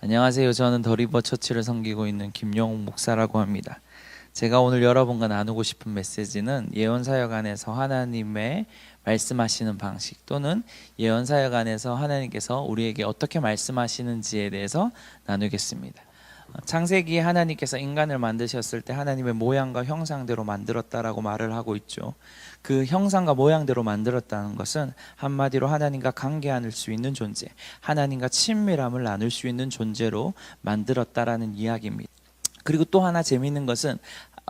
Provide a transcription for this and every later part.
안녕하세요. 저는 더리버 처치를 섬기고 있는 김영웅 목사라고 합니다. 제가 오늘 여러분과 나누고 싶은 메시지는 예언사역 안에서 하나님의 말씀하시는 방식 또는 예언사역 안에서 하나님께서 우리에게 어떻게 말씀하시는지에 대해서 나누겠습니다. 창세기에 하나님께서 인간을 만드셨을 때 하나님의 모양과 형상대로 만들었다라고 말을 하고 있죠. 그 형상과 모양대로 만들었다는 것은 한마디로 하나님과 관계할 수 있는 존재, 하나님과 친밀함을 나눌 수 있는 존재로 만들었다라는 이야기입니다. 그리고 또 하나 재미있는 것은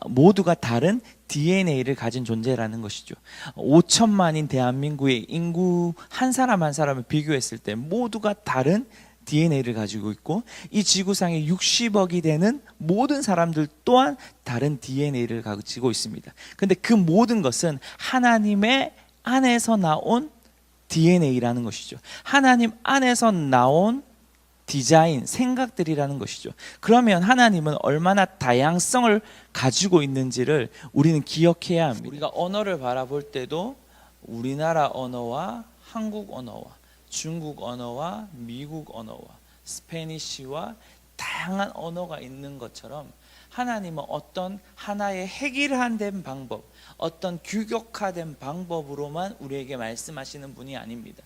모두가 다른 DNA를 가진 존재라는 것이죠. 5천만인 대한민국의 인구 한 사람 한 사람을 비교했을 때 모두가 다른 DNA를 가지고 있고, 이 지구상에 60억이 되는 모든 사람들 또한 다른 DNA를 가지고 있습니다. 근데 그 모든 것은 하나님의 안에서 나온 DNA라는 것이죠. 하나님 안에서 나온 디자인, 생각들이라는 것이죠. 그러면 하나님은 얼마나 다양성을 가지고 있는지를 우리는 기억해야 합니다. 우리가 언어를 바라볼 때도 우리나라 언어와 한국 언어와 중국 언어와 미국 언어와 스페니쉬와 다양한 언어가 있는 것처럼 하나님은 어떤 하나의 획일화된 방법, 어떤 규격화된 방법으로만 우리에게 말씀하시는 분이 아닙니다.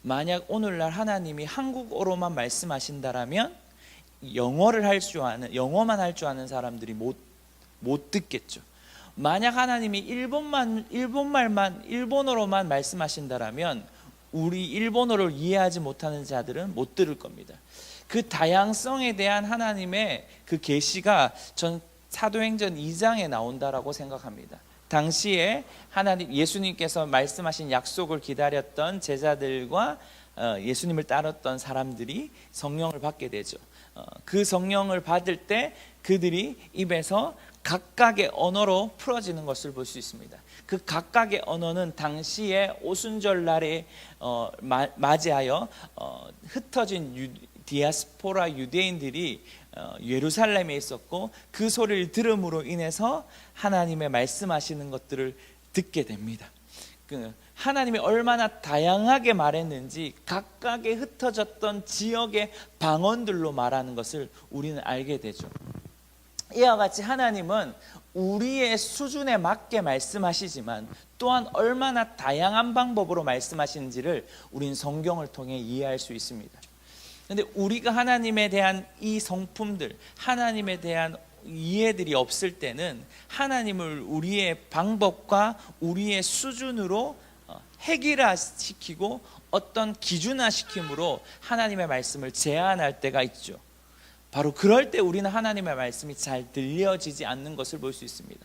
만약 오늘날 하나님이 한국어로만 말씀하신다라면 영어만 할 줄 아는 사람들이 못 듣겠죠. 만약 하나님이 일본어로만 말씀하신다라면 우리 일본어를 이해하지 못하는 자들은 못 들을 겁니다. 그 다양성에 대한 하나님의 그 계시가 전 사도행전 2장에 나온다라고 생각합니다. 당시에 예수님께서 말씀하신 약속을 기다렸던 제자들과 예수님을 따랐던 사람들이 성령을 받게 되죠. 그 성령을 받을 때 그들이 입에서 각각의 언어로 풀어지는 것을 볼 수 있습니다. 그 각각의 언어는 당시에 오순절날에 맞이하여 흩어진 디아스포라 유대인들이 예루살렘에 있었고, 그 소리를 들음으로 인해서 하나님의 말씀하시는 것들을 듣게 됩니다. 하나님이 얼마나 다양하게 말했는지 각각의 흩어졌던 지역의 방언들로 말하는 것을 우리는 알게 되죠. 이와 같이 하나님은 우리의 수준에 맞게 말씀하시지만 또한 얼마나 다양한 방법으로 말씀하시는지를 우리는 성경을 통해 이해할 수 있습니다. 그런데 우리가 하나님에 대한 이 성품들, 하나님에 대한 이해들이 없을 때는 하나님을 우리의 방법과 우리의 수준으로 획일화시키고 어떤 기준화시킴으로 하나님의 말씀을 제한할 때가 있죠. 바로 그럴 때 우리는 하나님의 말씀이 잘 들려지지 않는 것을 볼 수 있습니다.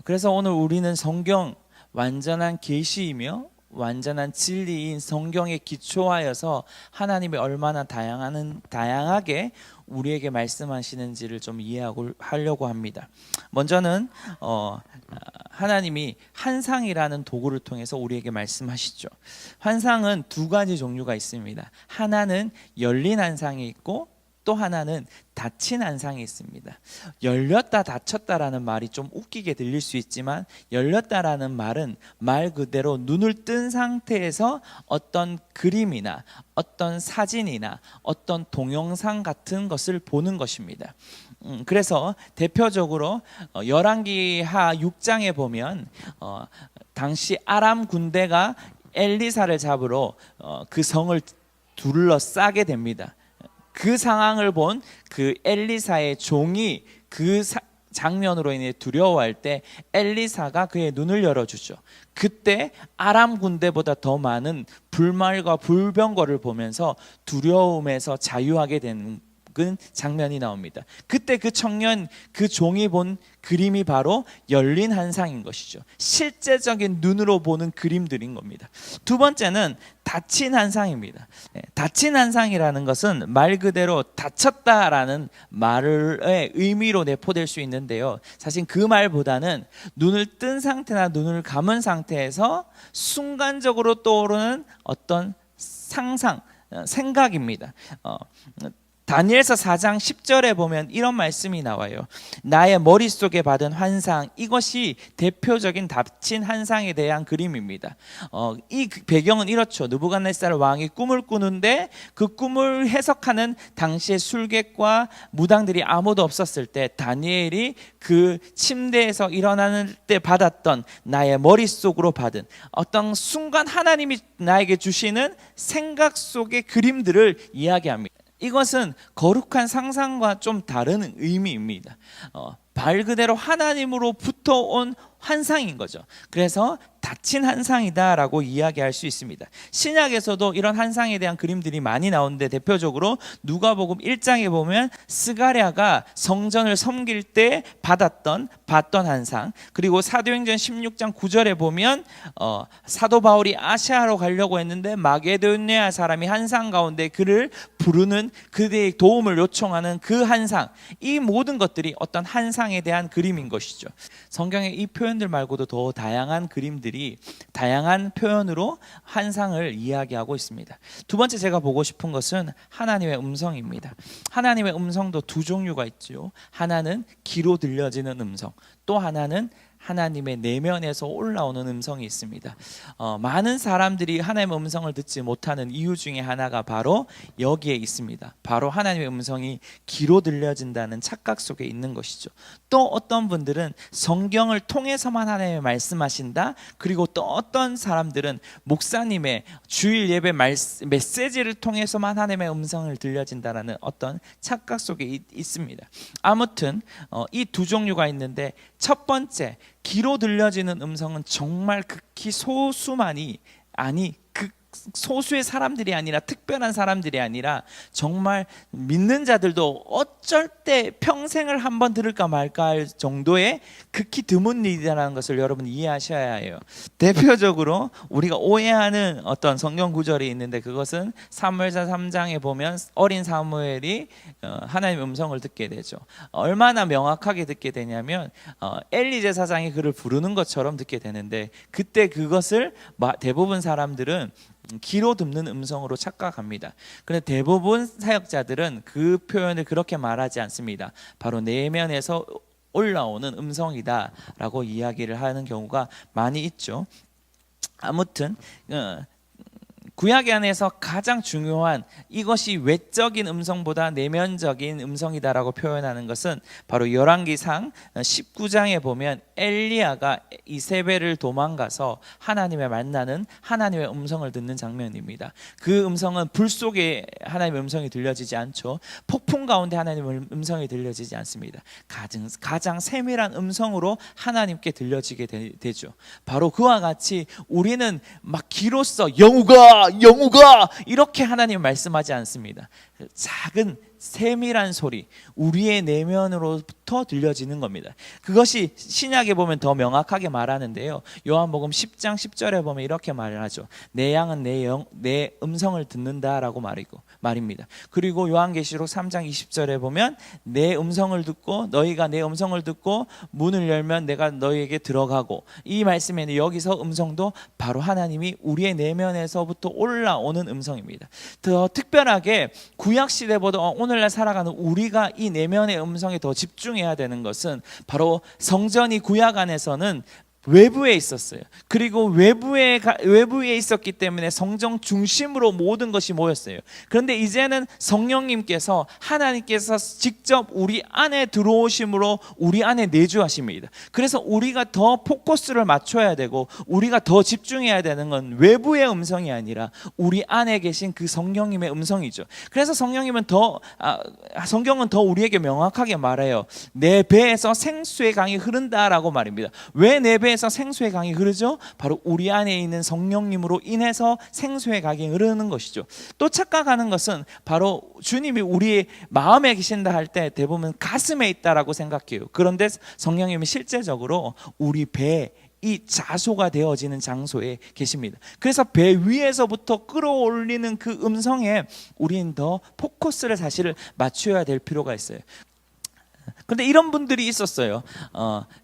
그래서 오늘 우리는 성경, 완전한 계시이며 완전한 진리인 성경에 기초하여서 하나님이 얼마나 다양하게 우리에게 말씀하시는지를 좀 이해하려고 합니다. 먼저는 하나님이 환상이라는 도구를 통해서 우리에게 말씀하시죠. 환상은 두 가지 종류가 있습니다. 하나는 열린 환상이 있고 또 하나는 닫힌 환상이 있습니다. 열렸다 닫혔다라는 말이 좀 웃기게 들릴 수 있지만, 열렸다라는 말은 말 그대로 눈을 뜬 상태에서 어떤 그림이나 어떤 사진이나 어떤 동영상 같은 것을 보는 것입니다. 그래서 대표적으로 열왕기하 6장에 보면 당시 아람 군대가 엘리사를 잡으러 그 성을 둘러싸게 됩니다. 그 상황을 본 그 엘리사의 종이 그 장면으로 인해 두려워할 때 엘리사가 그의 눈을 열어주죠. 그때 아람 군대보다 더 많은 불말과 불병거를 보면서 두려움에서 자유하게 된 장면이 나옵니다. 그때 그 청년, 그 종이 본 그림이 바로 열린 환상인 것이죠. 실제적인 눈으로 보는 그림들인 겁니다. 두 번째는 닫힌 환상입니다. 닫힌 환상이라는 것은 말 그대로 닫혔다라는 말의 의미로 내포될 수 있는데요, 사실 그 말보다는 눈을 뜬 상태나 눈을 감은 상태에서 순간적으로 떠오르는 어떤 상상, 생각입니다. 다니엘서 4장 10절에 보면 이런 말씀이 나와요. 나의 머릿속에 받은 환상, 이것이 대표적인 닫힌 환상에 대한 그림입니다. 이 배경은 이렇죠. 느부갓네살 왕이 꿈을 꾸는데 그 꿈을 해석하는 당시의 술객과 무당들이 아무도 없었을 때 다니엘이 그 침대에서 일어나는 때 받았던 나의 머릿속으로 받은 어떤 순간 하나님이 나에게 주시는 생각 속의 그림들을 이야기합니다. 이것은 거룩한 상상과 좀 다른 의미입니다. 말 그대로 하나님으로부터 온 환상인 거죠. 그래서 닫힌 환상이다라고 이야기할 수 있습니다. 신약에서도 이런 환상에 대한 그림들이 많이 나오는데 대표적으로 누가복음 1장에 보면 스가랴가 성전을 섬길 때 봤던 환상, 그리고 사도행전 16장 9절에 보면 사도 바울이 아시아로 가려고 했는데 마게도니아 사람이 환상 가운데 그를 부르는, 그대의 도움을 요청하는 그 환상, 이 모든 것들이 어떤 환상에 대한 그림인 것이죠. 성경에 이 표현들 말고도 더 다양한 그림들이 다양한 표현으로 환상을 이야기하고 있습니다. 두 번째 제가 보고 싶은 것은 하나님의 음성입니다. 하나님의 음성도 두 종류가 있죠. 하나는 귀로 들려지는 음성, 또 하나는 하나님의 내면에서 올라오는 음성이 있습니다. 많은 사람들이 하나님의 음성을 듣지 못하는 이유 중에 하나가 바로 여기에 있습니다. 바로 하나님의 음성이 귀로 들려진다는 착각 속에 있는 것이죠. 또 어떤 분들은 성경을 통해서만 하나님의 말씀하신다. 그리고 또 어떤 사람들은 목사님의 주일 예배 메시지를 통해서만 하나님의 음성을 들려진다라는 어떤 착각 속에 있습니다. 아무튼 이 두 종류가 있는데, 첫 번째 귀로 들려지는 음성은 정말 극히 소수만이, 소수의 사람들이 아니라, 특별한 사람들이 아니라 정말 믿는 자들도 어쩔 때 평생을 한번 들을까 말까 할 정도의 극히 드문 일이라는 것을 여러분 이해하셔야 해요. 대표적으로 우리가 오해하는 어떤 성경 구절이 있는데, 그것은 사무엘상 3장에 보면 어린 사무엘이 하나님의 음성을 듣게 되죠. 얼마나 명확하게 듣게 되냐면 엘리 제사장이 그를 부르는 것처럼 듣게 되는데, 그때 그것을 대부분 사람들은 귀로 듣는 음성으로 착각합니다. 그런데 대부분 사역자들은 그 표현을 그렇게 말하지 않습니다. 바로 내면에서 올라오는 음성이다라고 이야기를 하는 경우가 많이 있죠. 아무튼 구약 안에서 가장 중요한, 이것이 외적인 음성보다 내면적인 음성이다라고 표현하는 것은 바로 열왕기상 19장에 보면 엘리야가 이세벨을 도망가서 하나님을 만나는, 하나님의 음성을 듣는 장면입니다. 그 음성은 불 속에 하나님의 음성이 들려지지 않죠. 폭풍 가운데 하나님의 음성이 들려지지 않습니다. 가장 세밀한 음성으로 하나님께 들려지게 되죠. 바로 그와 같이 우리는 막 귀로써 영우가 이렇게 하나님 말씀하지 않습니다. 작은 세밀한 소리, 우리의 내면으로부터 들려지는 겁니다. 그것이 신약에 보면 더 명확하게 말하는데요. 요한복음 10장 10절에 보면 이렇게 말하죠. 내 양은 내 음성을 듣는다라고 말입니다. 그리고 요한계시록 3장 20절에 보면 내 음성을 듣고, 너희가 내 음성을 듣고 문을 열면 내가 너희에게 들어가고, 이 말씀에는 여기서 음성도 바로 하나님이 우리의 내면에서부터 올라오는 음성입니다. 더 특별하게 구약 시대보다 오늘날 살아가는 우리가 이 내면의 음성에 더 집중해야 되는 것은 바로 성전이 구약 안에서는 외부에 있었어요. 그리고 외부에 있었기 때문에 성전 중심으로 모든 것이 모였어요. 그런데 이제는 성령님께서, 하나님께서 직접 우리 안에 들어오심으로 우리 안에 내주하십니다. 그래서 우리가 더 포커스를 맞춰야 되고, 우리가 더 집중해야 되는 건 외부의 음성이 아니라 우리 안에 계신 그 성령님의 음성이죠. 그래서 성령님은 성경은 더 우리에게 명확하게 말해요. 내 배에서 생수의 강이 흐른다라고 말입니다. 왜 내 배에서 생수의 강이 흐르죠? 바로 우리 안에 있는 성령님으로 인해서 생수의 강이 흐르는 것이죠. 또 착각하는 것은 바로 주님이 우리의 마음에 계신다 할 때 대부분 가슴에 있다라고 생각해요. 그런데 성령님은 실제적으로 우리 배, 이 자소가 되어지는 장소에 계십니다. 그래서 배 위에서부터 끌어올리는 그 음성에 우리는 더 포커스를 사실 맞춰야 될 필요가 있어요. 그런데 이런 분들이 있었어요.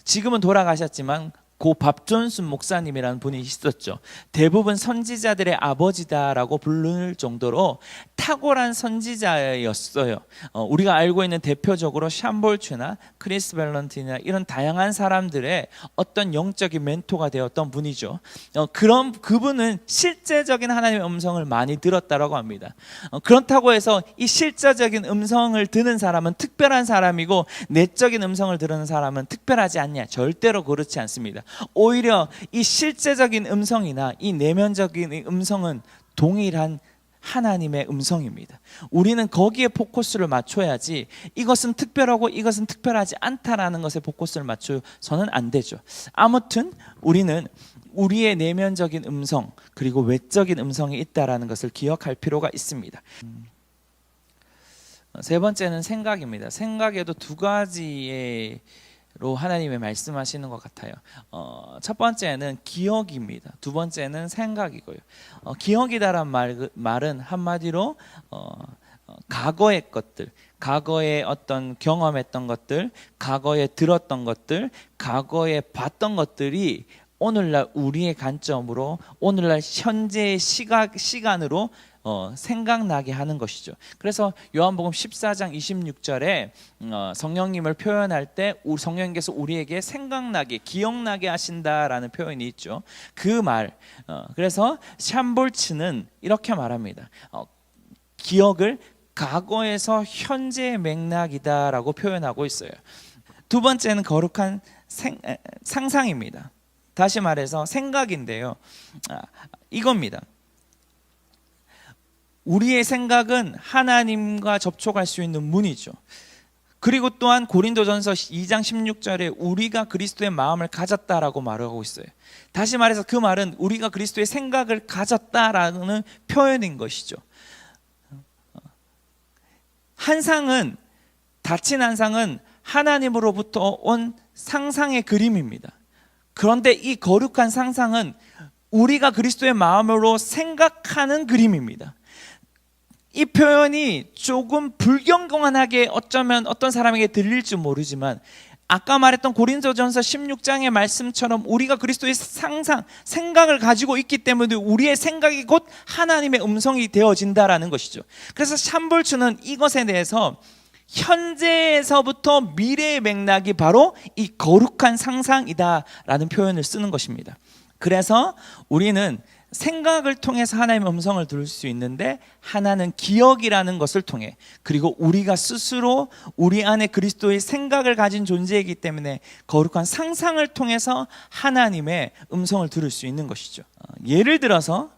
지금은 돌아가셨지만 고 밥존슨 목사님이라는 분이 있었죠. 대부분 선지자들의 아버지다라고 부를 정도로 탁월한 선지자였어요. 우리가 알고 있는 대표적으로 샴볼츠나 크리스 밸런틴이나 이런 다양한 사람들의 어떤 영적인 멘토가 되었던 분이죠. 그런 그분은 실제적인 하나님의 음성을 많이 들었다라고 합니다. 그렇다고 해서 이 실제적인 음성을 듣는 사람은 특별한 사람이고 내적인 음성을 들은 사람은 특별하지 않냐? 절대로 그렇지 않습니다. 오히려 이 실제적인 음성이나 이 내면적인 음성은 동일한 하나님의 음성입니다. 우리는 거기에 포커스를 맞춰야지 이것은 특별하고 이것은 특별하지 않다라는 것에 포커스를 맞춰서는 안 되죠. 아무튼 우리는 우리의 내면적인 음성 그리고 외적인 음성이 있다라는 것을 기억할 필요가 있습니다. 세 번째는 생각입니다. 생각에도 두 가지로 하나님의 말씀하시는 것 같아요. 첫 번째는 기억입니다. 두 번째는 생각이고요. 기억이다란 말은 한마디로 과거의 것들, 과거에 어떤 경험했던 것들, 과거에 들었던 것들, 과거에 봤던 것들이 오늘날 우리의 관점으로 오늘날 현재의 시간으로 생각나게 하는 것이죠. 그래서 요한복음 14장 26절에 성령님을 표현할 때 성령님께서 우리에게 생각나게 기억나게 하신다라는 표현이 있죠. 그 말, 그래서 샴볼츠는 이렇게 말합니다. 기억을 과거에서 현재의 맥락이다라고 표현하고 있어요. 두 번째는 거룩한 상상입니다. 다시 말해서 생각인데요. 이겁니다. 우리의 생각은 하나님과 접촉할 수 있는 문이죠. 그리고 또한 고린도전서 2장 16절에 우리가 그리스도의 마음을 가졌다라고 말하고 있어요. 다시 말해서 그 말은 우리가 그리스도의 생각을 가졌다라는 표현인 것이죠. 닫힌 한상은 하나님으로부터 온 상상의 그림입니다. 그런데 이 거룩한 상상은 우리가 그리스도의 마음으로 생각하는 그림입니다. 이 표현이 조금 불경건하게 어쩌면 어떤 사람에게 들릴지 모르지만 아까 말했던 고린도전서 16장의 말씀처럼 우리가 그리스도의 생각을 가지고 있기 때문에 우리의 생각이 곧 하나님의 음성이 되어진다라는 것이죠. 그래서 샴볼츠는 이것에 대해서 현재에서부터 미래의 맥락이 바로 이 거룩한 상상이다라는 표현을 쓰는 것입니다. 그래서 우리는 생각을 통해서 하나님의 음성을 들을 수 있는데 하나는 기억이라는 것을 통해 그리고 우리가 스스로 우리 안에 그리스도의 생각을 가진 존재이기 때문에 거룩한 상상을 통해서 하나님의 음성을 들을 수 있는 것이죠. 예를 들어서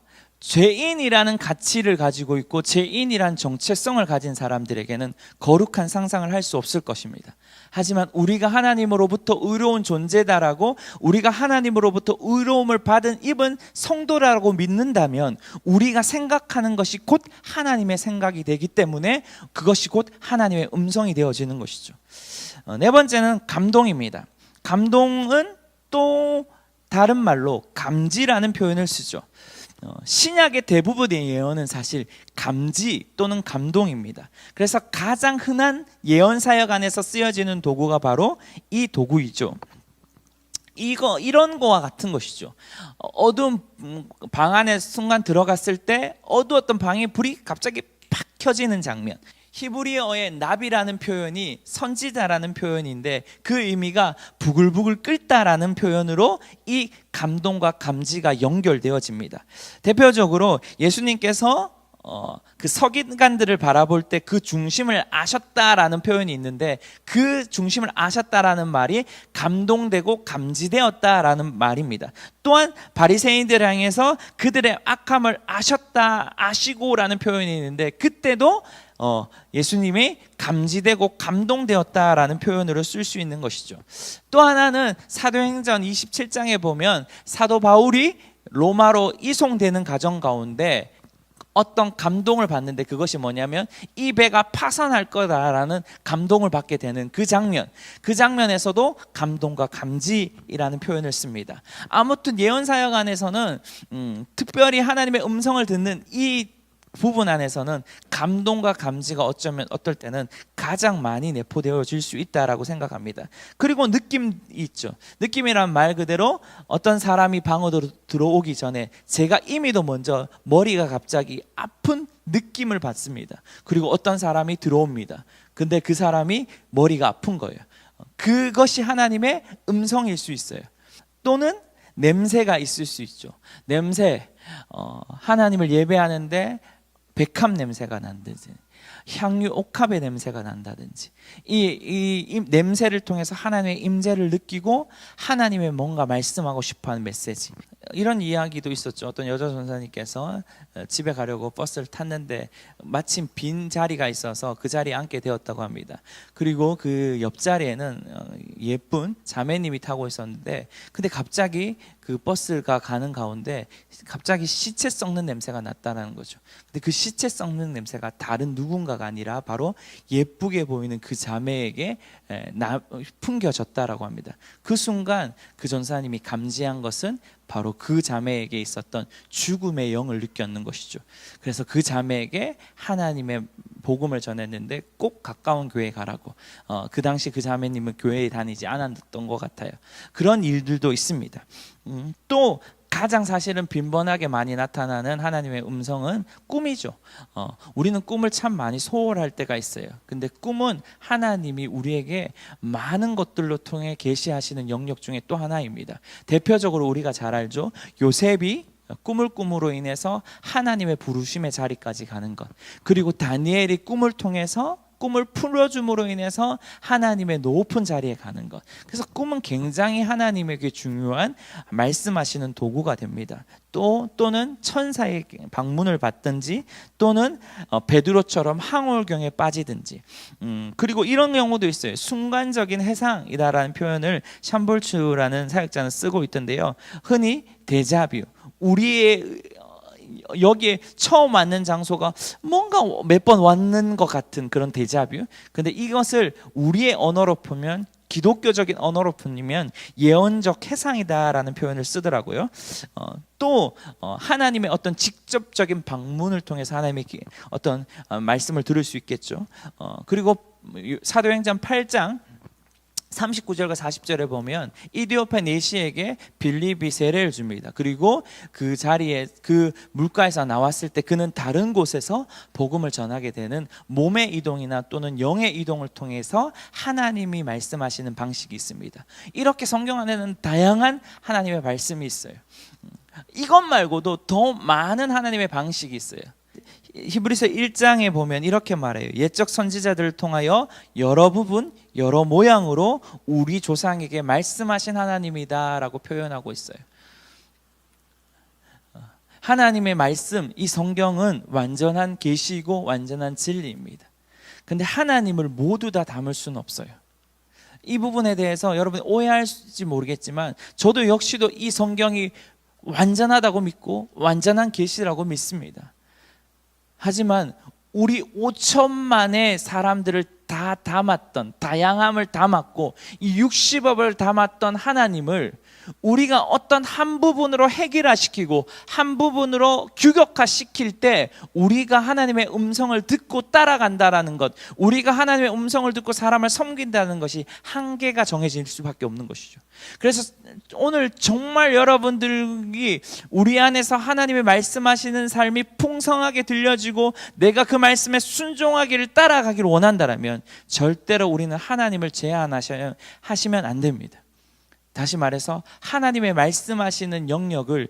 죄인이라는 가치를 가지고 있고 죄인이란 정체성을 가진 사람들에게는 거룩한 상상을 할 수 없을 것입니다. 하지만 우리가 하나님으로부터 의로운 존재다라고 우리가 하나님으로부터 의로움을 입은 성도라고 믿는다면 우리가 생각하는 것이 곧 하나님의 생각이 되기 때문에 그것이 곧 하나님의 음성이 되어지는 것이죠. 네 번째는 감동입니다. 감동은 또 다른 말로 감지라는 표현을 쓰죠. 신약의 대부분의 예언은 사실 감지 또는 감동입니다. 그래서 가장 흔한 예언 사역 안에서 쓰여지는 도구가 바로 이 도구이죠. 이런 거와 같은 것이죠. 어두운 방 안에 순간 들어갔을 때 어두웠던 방에 불이 갑자기 팍 켜지는 장면. 히브리어의 나비라는 표현이 선지자라는 표현인데 그 의미가 부글부글 끓다라는 표현으로 이 감동과 감지가 연결되어집니다. 대표적으로 예수님께서 그 서기관들을 바라볼 때 그 중심을 아셨다라는 표현이 있는데 그 중심을 아셨다라는 말이 감동되고 감지되었다라는 말입니다. 또한 바리새인들을 향해서 그들의 악함을 아시고라는 표현이 있는데 그때도 예수님이 감지되고 감동되었다라는 표현으로 쓸 수 있는 것이죠. 또 하나는 사도행전 27장에 보면 사도 바울이 로마로 이송되는 과정 가운데 어떤 감동을 받는데 그것이 뭐냐면 이 배가 파산할 거다라는 감동을 받게 되는 그 장면에서도 감동과 감지라는 표현을 씁니다. 아무튼 예언 사역 안에서는 특별히 하나님의 음성을 듣는 이 부분 안에서는 감동과 감지가 어떨 때는 가장 많이 내포되어질 수 있다라고 생각합니다. 그리고 느낌이 있죠. 느낌이란 말 그대로 어떤 사람이 방으로 들어오기 전에 제가 이미도 먼저 머리가 갑자기 아픈 느낌을 받습니다. 그리고 어떤 사람이 들어옵니다. 근데 그 사람이 머리가 아픈 거예요. 그것이 하나님의 음성일 수 있어요. 또는 냄새가 있을 수 있죠. 냄새, 하나님을 예배하는데 백합 냄새가 난다든지 향유 옥합의 냄새가 난다든지 이 냄새를 통해서 하나님의 임재를 느끼고 하나님의 뭔가 말씀하고 싶어하는 메시지, 이런 이야기도 있었죠. 어떤 여자 전사님께서 집에 가려고 버스를 탔는데 마침 빈 자리가 있어서 그 자리에 앉게 되었다고 합니다. 그리고 그 옆자리에는 예쁜 자매님이 타고 있었는데 근데 갑자기 그 버스가 가는 가운데 갑자기 시체 썩는 냄새가 났다는 거죠. 근데 그 시체 썩는 냄새가 다른 누군가가 아니라 바로 예쁘게 보이는 그 자매에게 풍겨졌다라고 합니다. 그 순간 그 전사님이 감지한 것은 바로 그 자매에게 있었던 죽음의 영을 느꼈는 것이죠. 그래서 그 자매에게 하나님의 복음을 전했는데 꼭 가까운 교회에 가라고. 그 당시 그 자매님은 교회에 다니지 않았던 것 같아요. 그런 일들도 있습니다. 또 가장 사실은 빈번하게 많이 나타나는 하나님의 음성은 꿈이죠. 우리는 꿈을 참 많이 소홀할 때가 있어요. 근데 꿈은 하나님이 우리에게 많은 것들로 통해 계시하시는 영역 중에 또 하나입니다. 대표적으로 우리가 잘 알죠. 요셉이 꿈을 꿈으로 인해서 하나님의 부르심의 자리까지 가는 것, 그리고 다니엘이 꿈을 통해서 꿈을 풀어줌으로 인해서 하나님의 높은 자리에 가는 것. 그래서 꿈은 굉장히 하나님에게 중요한 말씀하시는 도구가 됩니다. 또는 천사의 방문을 받든지 또는 베드로처럼 항올경에 빠지든지. 그리고 이런 경우도 있어요. 순간적인 해상이다라는 표현을 샴볼츠라는 사역자는 쓰고 있던데요. 흔히 데자뷰, 우리의 여기에 처음 왔는 장소가 뭔가 몇 번 왔는 것 같은 그런 데자뷰. 근데 이것을 우리의 언어로 풀면, 기독교적인 언어로 풀면 예언적 해상이다라는 표현을 쓰더라고요. 또 하나님의 어떤 직접적인 방문을 통해서 하나님의 어떤 말씀을 들을 수 있겠죠. 그리고 사도행전 8장 39절과 40절에 보면 이디오파 내시에게 빌립이 세례를 줍니다. 그리고 그 자리에 그 물가에서 나왔을 때 그는 다른 곳에서 복음을 전하게 되는 몸의 이동이나 또는 영의 이동을 통해서 하나님이 말씀하시는 방식이 있습니다. 이렇게 성경 안에는 다양한 하나님의 말씀이 있어요. 이것 말고도 더 많은 하나님의 방식이 있어요. 히브리서 1장에 보면 이렇게 말해요. 옛적 선지자들을 통하여 여러 부분 여러 모양으로 우리 조상에게 말씀하신 하나님이다 라고 표현하고 있어요. 하나님의 말씀, 이 성경은 완전한 계시이고 완전한 진리입니다. 근데 하나님을 모두 다 담을 수는 없어요. 이 부분에 대해서 여러분이 오해할지 모르겠지만 저도 역시도 이 성경이 완전하다고 믿고 완전한 계시라고 믿습니다. 하지만 우리 5천만의 사람들을 다 담았던, 다양함을 담았고 이 60억을 담았던 하나님을 우리가 어떤 한 부분으로 해결화시키고 한 부분으로 규격화시킬 때 우리가 하나님의 음성을 듣고 따라간다라는 것, 우리가 하나님의 음성을 듣고 사람을 섬긴다는 것이 한계가 정해질 수밖에 없는 것이죠. 그래서 오늘 정말 여러분들이 우리 안에서 하나님의 말씀하시는 삶이 풍성하게 들려지고 내가 그 말씀에 순종하기를 따라가기를 원한다면 절대로 우리는 하나님을 제한하시면 안 됩니다. 다시 말해서 하나님의 말씀하시는 영역을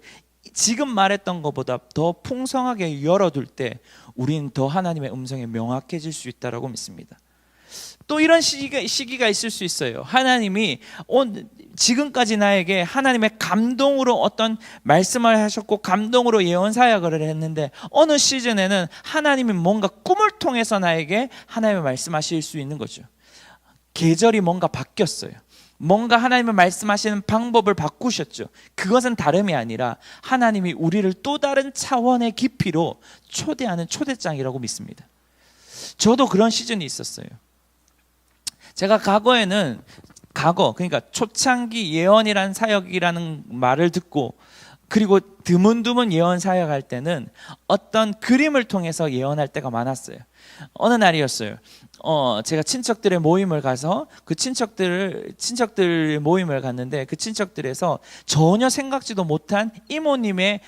지금 말했던 것보다 더 풍성하게 열어둘 때 우리는 더 하나님의 음성에 명확해질 수 있다고 믿습니다. 또 이런 시기가 있을 수 있어요. 하나님이 지금까지 나에게 하나님의 감동으로 어떤 말씀을 하셨고 감동으로 예언 사역을 했는데 어느 시즌에는 하나님이 뭔가 꿈을 통해서 나에게 하나님의 말씀하실 수 있는 거죠. 계절이 뭔가 바뀌었어요. 뭔가 하나님의 말씀하시는 방법을 바꾸셨죠. 그것은 다름이 아니라 하나님이 우리를 또 다른 차원의 깊이로 초대하는 초대장이라고 믿습니다. 저도 그런 시즌이 있었어요. 제가 그러니까 초창기 예언이라는 사역이라는 말을 듣고 그리고 드문드문 예언 사역할 때는 어떤 그림을 통해서 예언할 때가 많았어요. 어느 날이었어요. 제가 친척들의 모임을 가서 그 친척들 모임을 갔는데 그 친척들에서 전혀 생각지도 못한 이모님을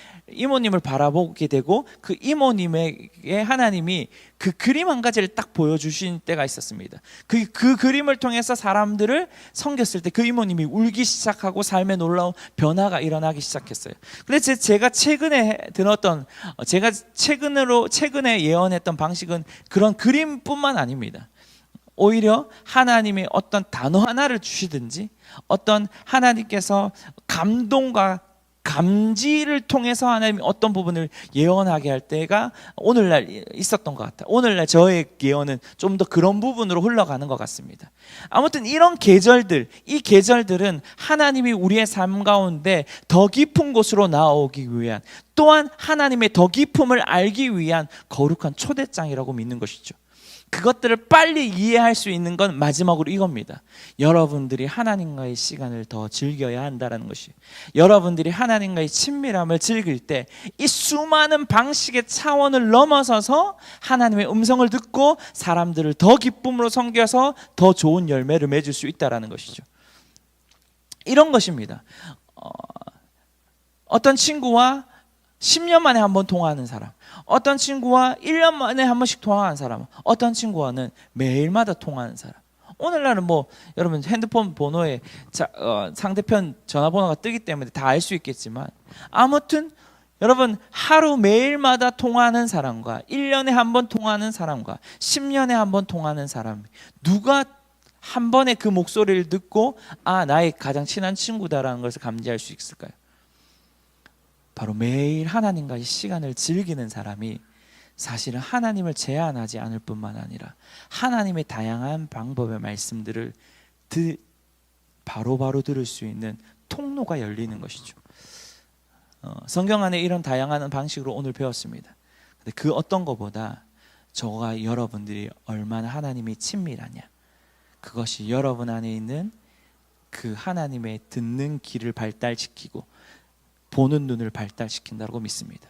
바라보게 되고 그 이모님에게 하나님이 그 그림 한 가지를 딱 보여주신 때가 있었습니다. 그 그림을 통해서 사람들을 섬겼을 때 그 이모님이 울기 시작하고 삶에 놀라운 변화가 일어나기 시작했어요. 근데 제가 최근에 들었던 제가 최근에 예언했던 방식은 그런 그림뿐만 아닙니다. 오히려 하나님이 어떤 단어 하나를 주시든지 어떤 하나님께서 감동과 감지를 통해서 하나님이 어떤 부분을 예언하게 할 때가 오늘날 있었던 것 같아요. 오늘날 저의 예언은 좀 더 그런 부분으로 흘러가는 것 같습니다. 아무튼 이런 계절들, 이 계절들은 하나님이 우리의 삶 가운데 더 깊은 곳으로 나아오기 위한, 또한 하나님의 더 깊음을 알기 위한 거룩한 초대장이라고 믿는 것이죠. 그것들을 빨리 이해할 수 있는 건 마지막으로 이겁니다. 여러분들이 하나님과의 시간을 더 즐겨야 한다는 것이, 여러분들이 하나님과의 친밀함을 즐길 때 이 수많은 방식의 차원을 넘어서서 하나님의 음성을 듣고 사람들을 더 기쁨으로 섬겨서 더 좋은 열매를 맺을 수 있다는 것이죠. 이런 것입니다. 어떤 친구와 10년 만에 한 번 통화하는 사람, 어떤 친구와 1년 만에 한 번씩 통화하는 사람, 어떤 친구와는 매일마다 통화하는 사람. 오늘날은 여러분 핸드폰 번호에 상대편 전화번호가 뜨기 때문에 다 알 수 있겠지만, 아무튼 여러분 하루 매일마다 통화하는 사람과 1년에 한 번 통화하는 사람과 10년에 한 번 통화하는 사람, 누가 한 번에 그 목소리를 듣고 나의 가장 친한 친구다라는 것을 감지할 수 있을까요? 바로 매일 하나님과의 시간을 즐기는 사람이 사실은 하나님을 제한하지 않을 뿐만 아니라 하나님의 다양한 방법의 말씀들을 바로바로 들을 수 있는 통로가 열리는 것이죠. 성경 안에 이런 다양한 방식으로 오늘 배웠습니다. 근데 그 어떤 것보다 저와 여러분들이 얼마나 하나님이 친밀하냐, 그것이 여러분 안에 있는 그 하나님의 듣는 귀를 발달시키고 보는 눈을 발달시킨다고 믿습니다.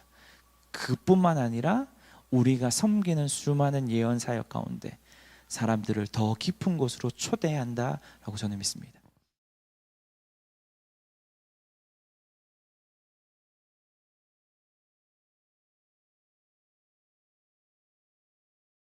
그뿐만 아니라 우리가 섬기는 수많은 예언 사역 가운데 사람들을 더 깊은 곳으로 초대한다라고 저는 믿습니다.